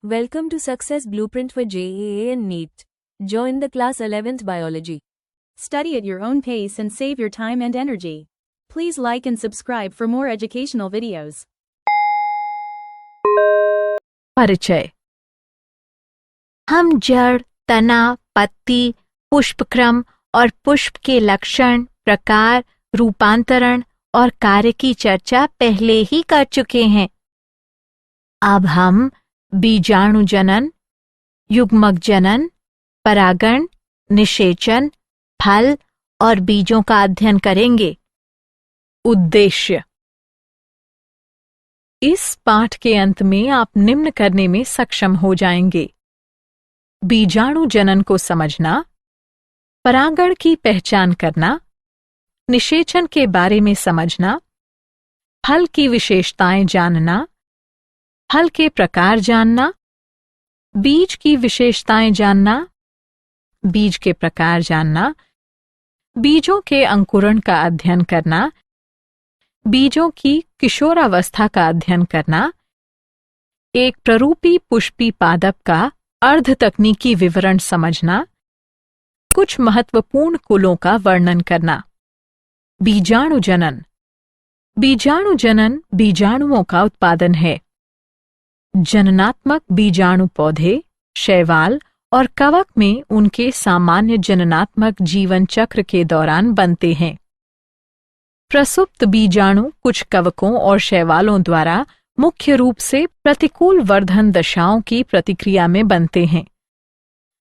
Welcome to Success Blueprint for JEE and NEET. Join the class 11th Biology. Study at your own pace and save your time and energy. Please like and subscribe for more educational videos. परिचय। हम जड़, तना, पत्ती, पुष्पक्रम और पुष्प के लक्षण, प्रकार, रूपांतरण और कार्य की चर्चा पहले ही कर चुके हैं। अब हम बीजाणु जनन, युग्मक जनन, परागण, निषेचन, फल और बीजों का अध्ययन करेंगे। उद्देश्य। इस पाठ के अंत में आप निम्न करने में सक्षम हो जाएंगे: बीजाणु जनन को समझना, परागण की पहचान करना, निषेचन के बारे में समझना, फल की विशेषताएं जानना, फल के प्रकार जानना, बीज की विशेषताएं जानना, बीज के प्रकार जानना, बीजों के अंकुरण का अध्ययन करना, बीजों की किशोरावस्था का अध्ययन करना, एक प्ररूपी पुष्पी पादप का अर्ध तकनीकी विवरण समझना, कुछ महत्वपूर्ण कुलों का वर्णन करना। बीजाणु जनन। बीजाणु जनन बीजाणुओं का उत्पादन है। जननात्मक बीजाणु पौधे, शैवाल और कवक में उनके सामान्य जननात्मक जीवन चक्र के दौरान बनते हैं। प्रसुप्त बीजाणु कुछ कवकों और शैवालों द्वारा मुख्य रूप से प्रतिकूल वर्धन दशाओं की प्रतिक्रिया में बनते हैं।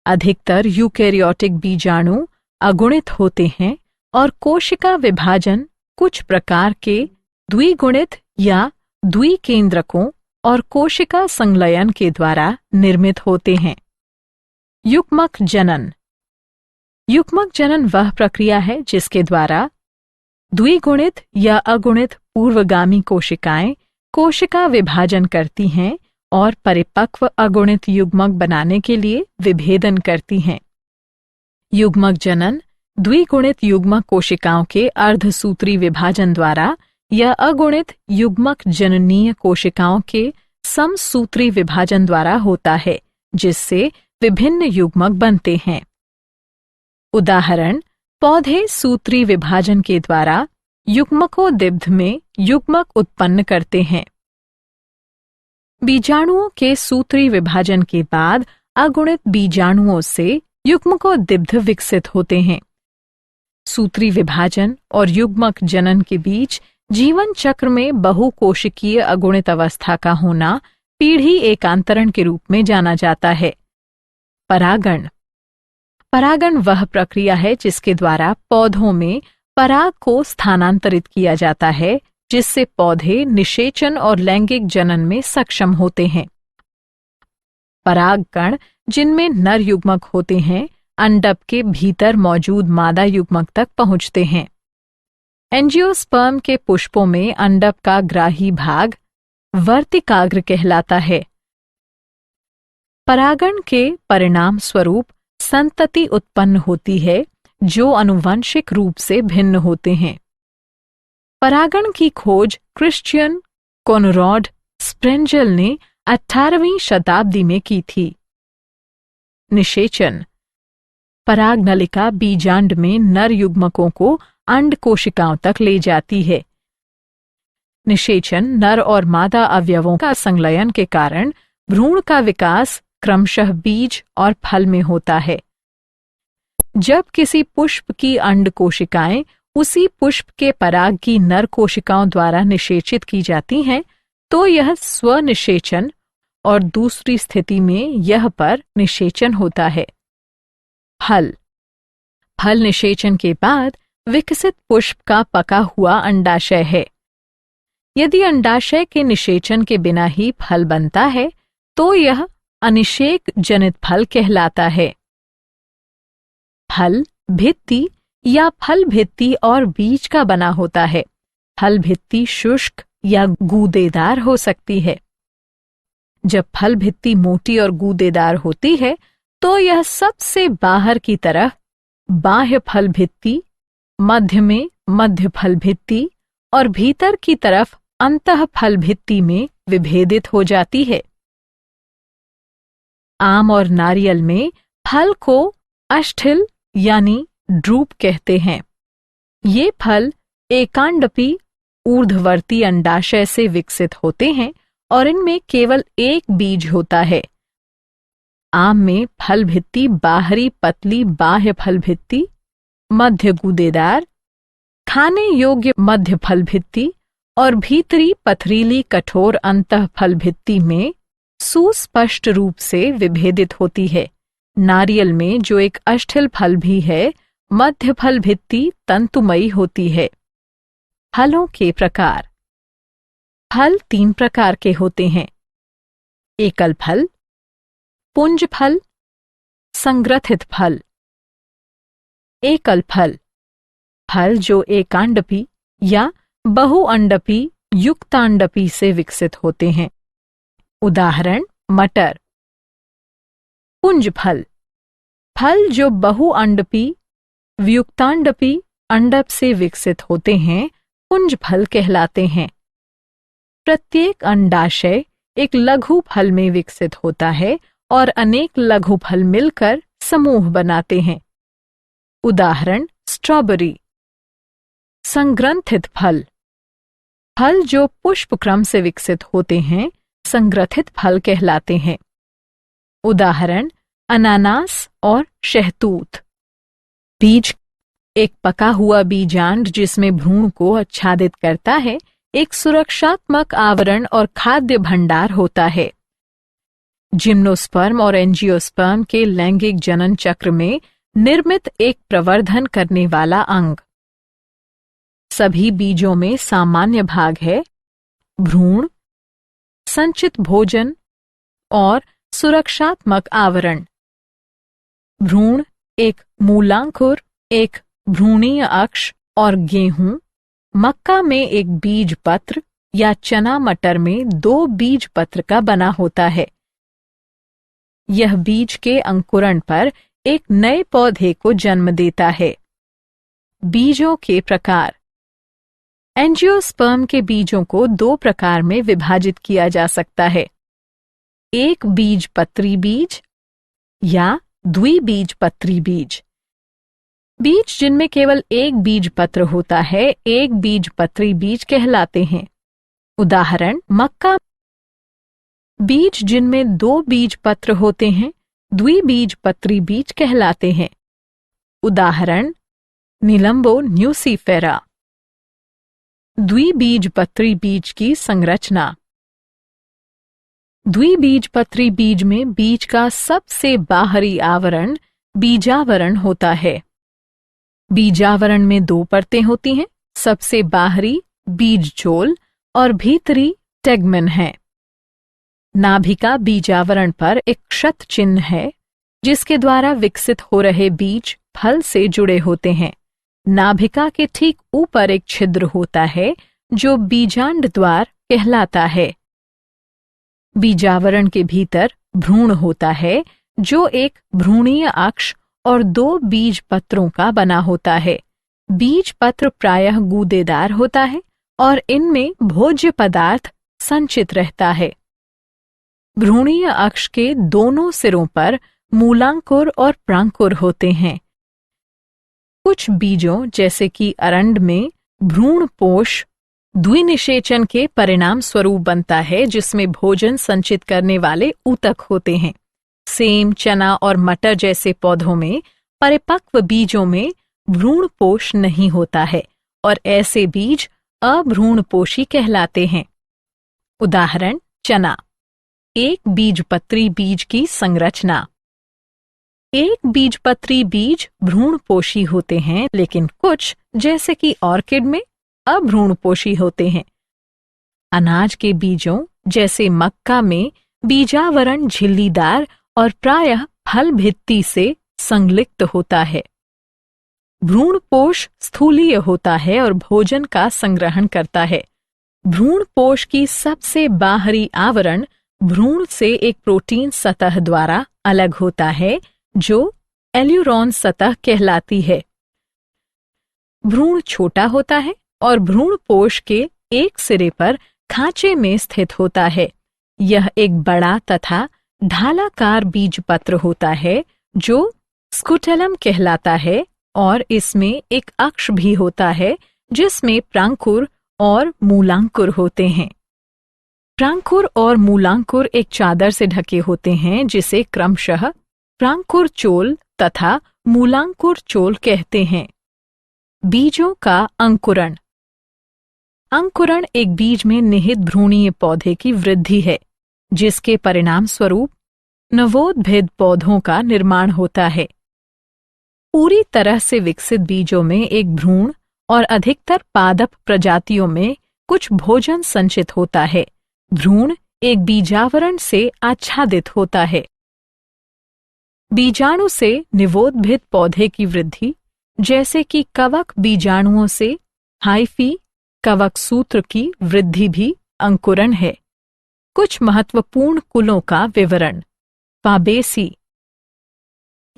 अधिकतर यूकेरियोटिक बीजाणु अगुणित होते हैं और कोशिका विभाजन कुछ प्रकार के द्विगुणित या द्विकेंद्रकों और कोशिका संलयन के द्वारा निर्मित होते हैं। युग्मक जनन। युग्मक जनन वह प्रक्रिया है जिसके द्वारा द्विगुणित या अगुणित पूर्वगामी कोशिकाएं कोशिका विभाजन करती हैं और परिपक्व अगुणित युग्मक बनाने के लिए विभेदन करती हैं। युग्मक जनन द्विगुणित युग्मक कोशिकाओं के अर्धसूत्री विभाजन द्वारा या अगुणित युग्मक जननीय कोशिकाओं के समसूत्री विभाजन द्वारा होता है, जिससे विभिन्न युग्मक बनते हैं। उदाहरण: पौधे सूत्री विभाजन के द्वारा युग्मकोद्भिद में युग्मक उत्पन्न करते हैं। बीजाणुओं के सूत्री विभाजन के बाद अगुणित बीजाणुओं से युग्मकोद्भिद विकसित होते हैं। सूत्री विभाजन और युग्मक जनन के बीच जीवन चक्र में बहुकोशिकीय अगुणित अवस्था का होना पीढ़ी एकांतरण के रूप में जाना जाता है। परागण। परागण वह प्रक्रिया है जिसके द्वारा पौधों में पराग को स्थानांतरित किया जाता है, जिससे पौधे निषेचन और लैंगिक जनन में सक्षम होते हैं। परागकण, जिनमें नर युग्मक होते हैं, अंडक के भीतर मौजूद मादा युग्मक तक पहुंचते हैं। एंजियोस्पर्म के पुष्पों में अंडक का ग्राही भाग वर्तिकाग्र कहलाता है। परागण के परिणाम स्वरूप संतति उत्पन्न होती है जो आनुवंशिक रूप से भिन्न होते हैं। परागण की खोज क्रिश्चियन कोनराड स्प्रेंजल ने 18वीं शताब्दी में की थी। निषेचन। पराग नलिका बीजांड में नर युग्मकों को अंड कोशिकाओं तक ले जाती है। निषेचन नर और मादा अवयवों का संलयन के कारण भ्रूण का विकास क्रमशः बीज और फल में होता है। जब किसी पुष्प की अंड कोशिकाएं उसी पुष्प के पराग की नर कोशिकाओं द्वारा निषेचित की जाती हैं, तो यह स्वनिषेचन और दूसरी स्थिति में यह पर निषेचन होता है। फल। फल निषेचन के बाद विकसित पुष्प का पका हुआ अंडाशय है। यदि अंडाशय के निषेचन के बिना ही फल बनता है तो यह अनिषेक जनित फल कहलाता है। फल भित्ति या फल भित्ति और बीज का बना होता है। फल भित्ति शुष्क या गूदेदार हो सकती है। जब फल भित्ति मोटी और गूदेदार होती है तो यह सबसे बाहर की तरफ बाह्य फल भित्ति, मध्य में मध्य फल भित्ति और भीतर की तरफ अंतः फल भित्ति में विभेदित हो जाती है। आम और नारियल में फल को अष्ठिल यानी ड्रूप कहते हैं। ये फल एकांडपी ऊर्ध्ववर्ती अंडाशय से विकसित होते हैं और इनमें केवल एक बीज होता है। आम में फल भित्ति बाहरी पतली बाह्य फल भित्ति, मध्य गूदेदार, खाने योग्य मध्य फल भित्ति और भीतरी पथरीली कठोर अंतः फल भित्ति में सुस्पष्ट रूप से विभेदित होती है। नारियल में जो एक अष्ठिल फल भी है, मध्य फल भित्ति तंतुमयी होती है। फलों के प्रकार। फल 3 प्रकार के होते हैं: एकल फल, पुंज फल, संग्रथित फल। एकल फल, फल जो एकांडपी या बहुअंडपी युक्तांडपी से विकसित होते हैं। उदाहरण मटर। पुंज फल, फल जो बहुअंडपी व्युक्तांडपी अंडप से विकसित होते हैं, पुंज फल कहलाते हैं। प्रत्येक अंडाशय एक लघु फल में विकसित होता है और अनेक लघु फल मिलकर समूह बनाते हैं। उदाहरण स्ट्रॉबेरी। संग्रंथित फल, फल जो पुष्पक्रम से विकसित होते हैं, संग्रथित फल कहलाते हैं। उदाहरण अनानास और शहतूत। बीज, एक पका हुआ बीजांड जिसमें भ्रूण को आच्छादित करता है, एक सुरक्षात्मक आवरण और खाद्य भंडार होता है। जिम्नोस्पर्म और एंजियोस्पर्म के लैंगिक जनन चक्र में निर्मित एक प्रवर्धन करने वाला अंग। सभी बीजों में सामान्य भाग है: भ्रूण, संचित भोजन और सुरक्षात्मक आवरण। भ्रूण एक मूलांकुर, एक भ्रूणीय अक्ष और गेहूं, मक्का में एक बीज पत्र या चना मटर में 2 बीज पत्र का बना होता है। यह बीज के अंकुरण पर एक नए पौधे को जन्म देता है। बीजों के प्रकार। एंजियोस्पर्म के बीजों को 2 प्रकार में विभाजित किया जा सकता है: एक बीजपत्री बीज या द्विबीजपत्री बीज। बीज जिनमें केवल एक बीज पत्र होता है, एक बीजपत्री बीज कहलाते हैं। उदाहरण मक्का। बीज जिनमें 2 बीज पत्र होते हैं, द्विबीजपत्री बीज कहलाते हैं। उदाहरण निलंबो न्यूसीफेरा। द्विबीजपत्री बीज की संरचना। द्विबीजपत्री बीज में बीज का सबसे बाहरी आवरण बीजावरण होता है। बीजावरण में 2 परतें होती हैं, सबसे बाहरी बीजचोल और भीतरी टेगमेन है। नाभिका बीजावरण पर एक क्षत चिन्ह है, जिसके द्वारा विकसित हो रहे बीज फल से जुड़े होते हैं। नाभिका के ठीक ऊपर एक छिद्र होता है, जो बीजांड द्वार कहलाता है। बीजावरण के भीतर भ्रूण होता है, जो एक भ्रूणीय अक्ष और 2 बीज पत्रों का बना होता है। बीज पत्र प्रायः गूदेदार होता है और इनमें भोज्य पदार्थ संचित रहता है। भ्रूणीय अक्ष के दोनों सिरों पर मूलांकुर और प्रांकुर होते हैं। कुछ बीजों जैसे कि अरंड में भ्रूणपोष द्विनिषेचन के परिणाम स्वरूप बनता है, जिसमें भोजन संचित करने वाले ऊतक होते हैं। सेम, चना और मटर जैसे पौधों में परिपक्व बीजों में भ्रूणपोष नहीं होता है और ऐसे बीज अभ्रूणपोषी कहलाते हैं। उदाहरण चना। एक बीजपत्री बीज की संरचना। एक बीजपत्री बीज भ्रूणपोषी होते हैं, लेकिन कुछ जैसे कि ऑर्किड में अभ्रूणपोषी होते हैं। अनाज के बीजों जैसे मक्का में बीजावरण झिल्लीदार और प्रायः फल भित्ति से संलिप्त होता है। भ्रूणपोष स्थूलीय होता है और भोजन का संग्रहण करता है। भ्रूणपोष की सबसे बाहरी आवरण भ्रूण से एक प्रोटीन सतह द्वारा अलग होता है, जो एल्यूरॉन सतह कहलाती है। भ्रूण छोटा होता है और भ्रूणपोष के एक सिरे पर खांचे में स्थित होता है। यह एक बड़ा तथा ढालाकार बीजपत्र होता है जो स्कुटेलम कहलाता है और इसमें एक अक्ष भी होता है जिसमें प्रांकुर और मूलांकुर होते हैं। प्रांकुर और मूलांकुर एक चादर से ढके होते हैं जिसे क्रमशः प्रांकुर चोल तथा मूलांकुर चोल कहते हैं। बीजों का अंकुरण। अंकुरण एक बीज में निहित भ्रूणीय पौधे की वृद्धि है जिसके परिणाम स्वरूप नवोद्भिद पौधों का निर्माण होता है। पूरी तरह से विकसित बीजों में एक भ्रूण और अधिकतर पादप प्रजातियों में कुछ भोजन संचित होता है। भ्रूण एक बीजावरण से आच्छादित होता है। बीजाणु से निवोद्भिद पौधे की वृद्धि, जैसे कि कवक बीजाणुओं से हाइफी कवक सूत्र की वृद्धि भी अंकुरण है। कुछ महत्वपूर्ण कुलों का विवरण। फाबेसी।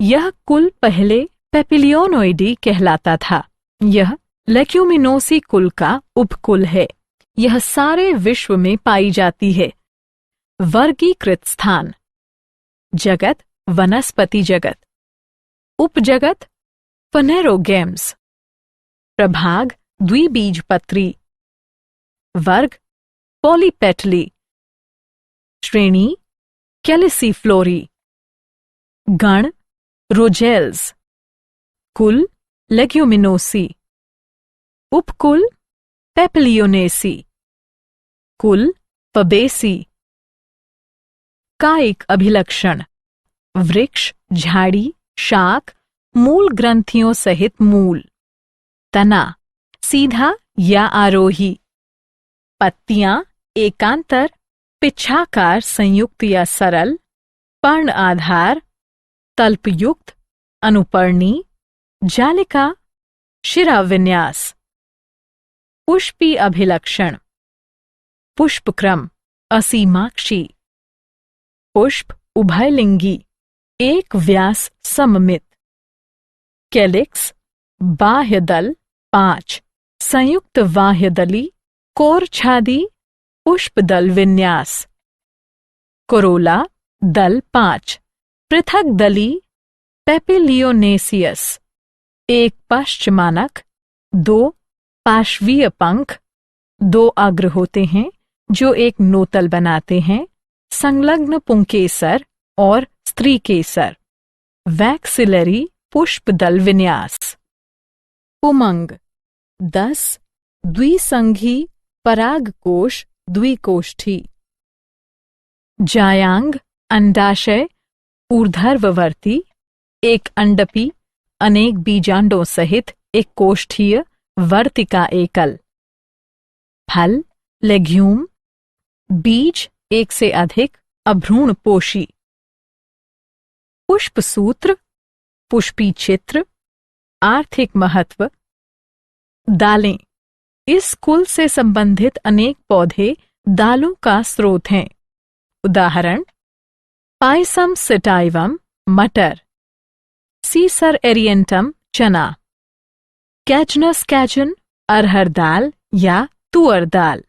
यह कुल पहले पेपिलियोनोइडी कहलाता था। यह लेक्यूमिनोसी कुल का उपकुल है। यह सारे विश्व में पाई जाती है। वर्गीकृत स्थान। जगत वनस्पति जगत। उपजगत फनेरोगेम्स। प्रभाग द्विबीजपत्री। वर्ग पॉलीपेटली। श्रेणी कैलिसिफ्लोरी। गण रोजेल्स। कुल लेग्यूमिनोसी। उपकुल पेपिलियोनेसी। कुल फबेसी। कायिक अभिलक्षण। वृक्ष, झाड़ी, शाख, मूल ग्रंथियों सहित मूल। तना सीधा या आरोही। पत्तियां एकांतर, पिच्छाकार संयुक्त या सरल, पर्ण आधार, तल्पयुक्त, अनुपर्णी, जालिका, शिराविन्यास। पुष्पी अभिलक्षण। पुष्पक्रम असीमाक्षी। पुष्प उभयलिंगी, एक व्यास सममित। कैलिक्स बाह्य दल 5, संयुक्त बाह्यदली, कोरछादी, पुष्पदल विन्यास। कोरोला दल 5, पृथक दली, पेपिलियोनेसियस। एक पश्चमानक, 2 पार्श्वीय पंख, 2 अग्र होते हैं जो एक नोतल बनाते हैं, संलग्न पुंकेसर और स्त्री केसर। वैक्सिलरी पुष्पदल विन्यास। उमंग 10 द्विसंघी परागकोश द्विकोष्ठी। जायांग अंडाशय ऊर्ध्ववर्ती, एक अंडपी, अनेक बीजांडों सहित एक कोष्ठीय वर्तिका एकल। फल लेग्यूम। बीज एक से अधिक अभ्रूणपोषी। पुष्पसूत्र, पुष्पी चित्र, आर्थिक महत्व। दालें। इस कुल से संबंधित अनेक पौधे दालों का स्रोत हैं। उदाहरण पायसम सिटाइवम मटर, सीसर एरिएंटम चना, कैचनस कैचन अरहर दाल या तुअर दाल,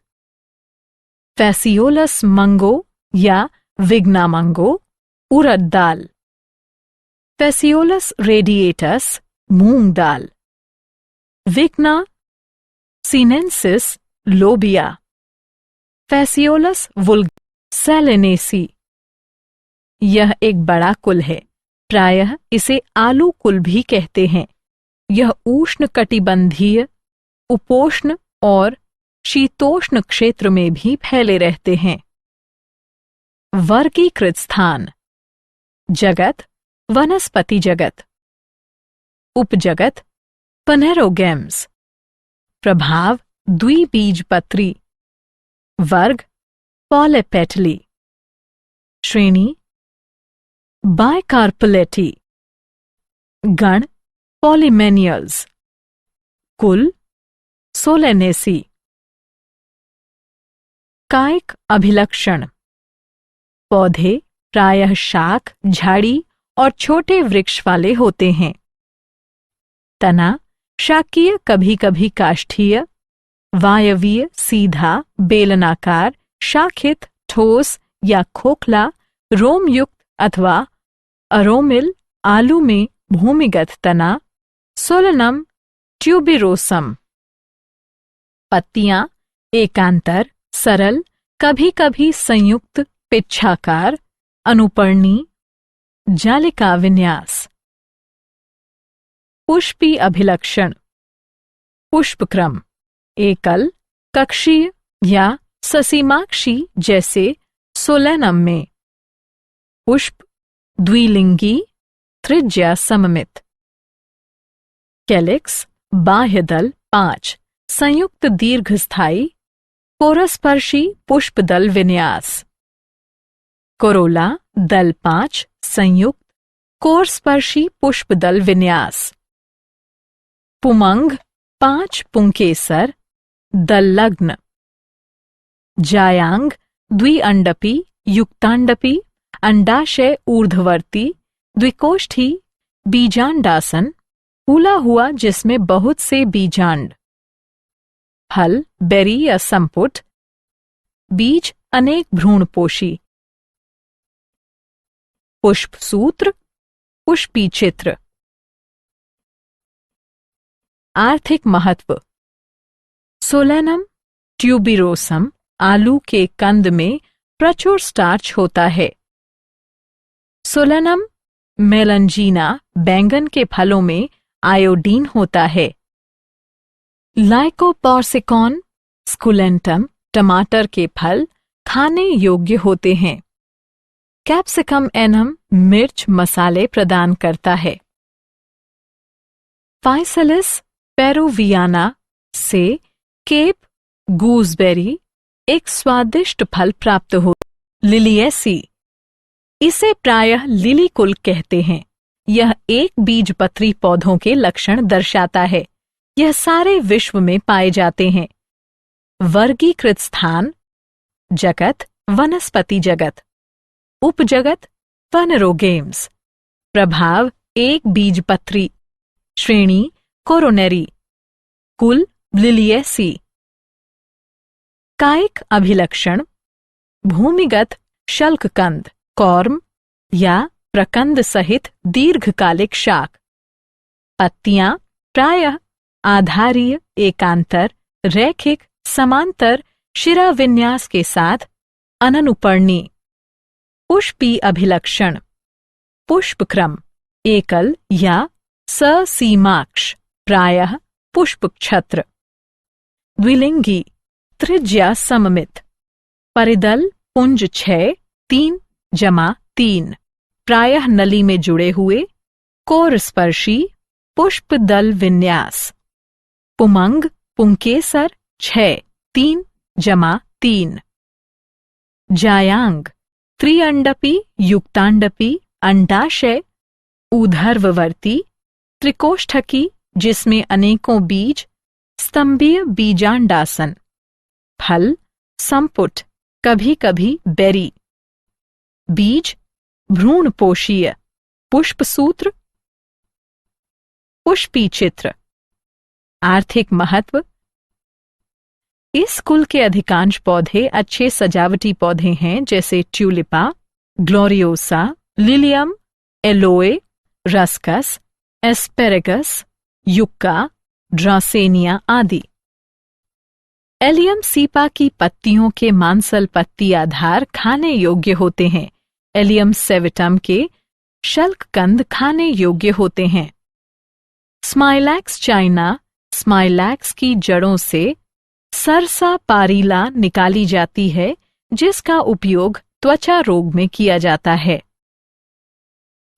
फैसियोलस मंगो या विग्ना मंगो उड़द दाल, फैसियोलस रेडिएटस मूंग दाल, विग्ना सीनेंसिस लोबिया, फैसियोलस वुल्गसेलेनेसी। यह एक बड़ा कुल है, प्रायः इसे आलू कुल भी कहते हैं। यह उष्ण कटिबंधीय, उपोष्ण और शीतोष्ण क्षेत्र में भी फैले रहते हैं। वर्गीकृत स्थान। जगत वनस्पति जगत। उपजगत फनेरोगेम्स। प्रभाव द्विबीजपत्री। वर्ग पॉलीपेटली। श्रेणी बाइकार्पलेटी। गण पॉलीमेनियल्स। कुल सोलेनेसी। कायिक अभिलक्षण। पौधे प्रायः शाख, झाड़ी और छोटे वृक्ष वाले होते हैं। तना शाकीय, कभी कभी काष्ठीय, वायवीय, सीधा, बेलनाकार, शाखित, ठोस या खोखला, रोमयुक्त अथवा अरोमिल आलू में भूमिगत तना सोलनम ट्यूबिरोसम। पत्तियां एकांतर, सरल, कभी कभी संयुक्त, पिच्छाकार, अनुपर्णी, जालिका विन्यास। पुष्पी अभिलक्षण। पुष्पक्रम एकल, कक्षीय या ससीमाक्षी जैसे सोलेनम में। पुष्प द्विलिंगी, त्रिज्या सममित। कैलिक्स बाह्य दल 5, संयुक्त दीर्घस्थायी कोरस्पर्शी पुष्पदल विन्यास। कोरोला दल 5, संयुक्त कोरस्पर्शी पुष्पदल विन्यास। पुमंग 5 पुंकेसर, दललग्न। जायांग द्विअंडपी, युक्तांडपी, अंडाशय ऊर्ध्ववर्ती, द्विकोष्ठी, बीजांडासन, फूला हुआ जिसमें बहुत से बीजांड। फल बेरी या संपुट, बीज अनेक भ्रूणपोषी। पुष्पसूत्र, पुष्पी चित्र। आर्थिक महत्व। सोलेनम ट्यूबिरोसम आलू के कंद में प्रचुर स्टार्च होता है। सोलेनम मेलंजीना बैंगन के फलों में आयोडीन होता है। लाइकोपोर्सिकॉन स्कुलेंटम टमाटर के फल खाने योग्य होते हैं। कैप्सिकम एनम मिर्च मसाले प्रदान करता है। फाइसलिस पेरुवियाना से केप गूसबेरी एक स्वादिष्ट फल प्राप्त हो। लिलिएसी, इसे प्रायः लिली कुल कहते हैं। यह एक बीजपत्री पौधों के लक्षण दर्शाता है। यह सारे विश्व में पाए जाते हैं। वर्गीकृत स्थान जगत, वनस्पति जगत। उपजगत वनरोगेम्स। प्रभाव एक बीजपत्री। श्रेणी कोरोनेरी। कुल लिलिएसी। कायिक अभिलक्षण। भूमिगत शल्ककंद, कॉर्म या प्रकंद सहित दीर्घकालिक शाक। पत्तियां प्रायः आधारीय, एकांतर, रैखिक, समांतर शिराविन्यास के साथ अननुपर्णी। पुष्पी अभिलक्षण। पुष्पक्रम एकल या ससीमाक्ष, प्रायः पुष्पक्षत्र। द्विलिंगी, त्रिज्या सममित। परिदल पुंज 6, 3+3, प्रायः नली में जुड़े हुए, कोरस्पर्शी, पुष्पदल विन्यास। पुमंग पुंकेसर 6, 3+3। जायांग त्रिअंडपी, युक्तांडपी, अंडाशय ऊर्ध्ववर्ती, त्रिकोष्ठकी जिसमें अनेकों बीज, स्तंभीय बीजांडासन। फल संपुट, कभी कभी बेरी। बीज भ्रूणपोषीय। पुष्पसूत्र, पुष्पी चित्र। आर्थिक महत्व। इस कुल के अधिकांश पौधे अच्छे सजावटी पौधे हैं, जैसे Tulipa, Gloriosa, Lilium, Aloe, Ruscus, Asparagus, Yucca, Dracaena आदि। एलियम सीपा की पत्तियों के मांसल पत्ती आधार खाने योग्य होते हैं। एलियम सेविटम के शल्ककंद खाने योग्य होते हैं। स्माइलैक्स चाइना, स्माइलैक्स की जड़ों से सरसा पारीला निकाली जाती है, जिसका उपयोग त्वचा रोग में किया जाता है।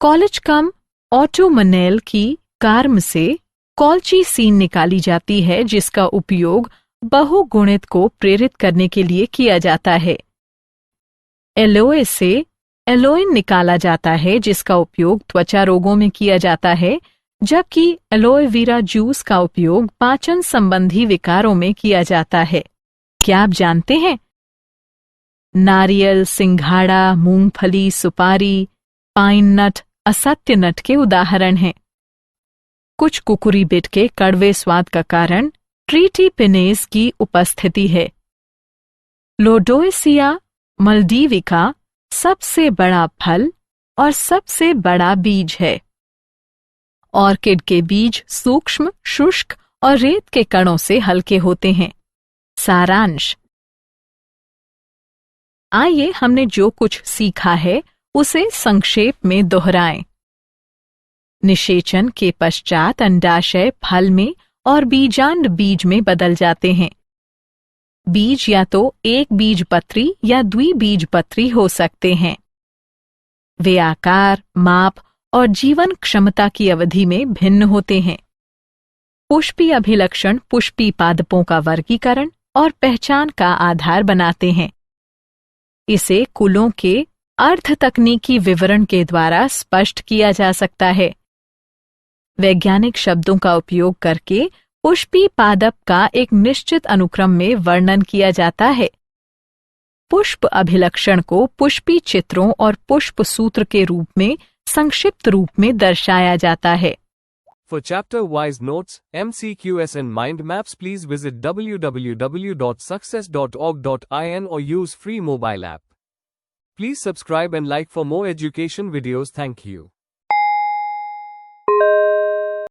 कॉलेजकम ऑटोमनेल की कार्म से कॉल्चीसीन निकाली जाती है, जिसका उपयोग बहुगुणित को प्रेरित करने के लिए किया जाता है। एलोए से एलोइन निकाला जाता है, जिसका उपयोग त्वचा रोगों में किया जाता है, जबकि एलोए वीरा जूस का उपयोग पाचन संबंधी विकारों में किया जाता है। क्या आप जानते हैं? नारियल, सिंघाड़ा, मूंगफली, सुपारी, पाइन नट, असत्य नट के उदाहरण हैं। कुछ कुकुरीबिट के कड़वे स्वाद का कारण ट्रीटीपिनेज की उपस्थिति है। लोडोएसिया मल्डीविका सबसे बड़ा फल और सबसे बड़ा बीज है। ऑर्किड के बीज सूक्ष्म, शुष्क और रेत के कणों से हल्के होते हैं। सारांश। आइए हमने जो कुछ सीखा है उसे संक्षेप में दोहराएं। निषेचन के पश्चात अंडाशय फल में और बीजांड बीज में बदल जाते हैं। बीज या तो एक बीजपत्री या द्विबीजपत्री हो सकते हैं। वे आकार, माप और जीवन क्षमता की अवधि में भिन्न होते हैं। पुष्पी अभिलक्षण पुष्पी पादपों का वर्गीकरण और पहचान का आधार बनाते हैं। इसे कुलों के अर्ध तकनीकी विवरण के द्वारा स्पष्ट किया जा सकता है। वैज्ञानिक शब्दों का उपयोग करके पुष्पी पादप का एक निश्चित अनुक्रम में वर्णन किया जाता है। पुष्प अभिलक्षण को पुष्पी चित्रों और पुष्प सूत्र के रूप में संक्षिप्त रूप में दर्शाया जाता है। For chapter-wise notes, MCQs and mind maps, please visit www.success.org.in or use free mobile app. Please subscribe and like for more education videos. Thank you.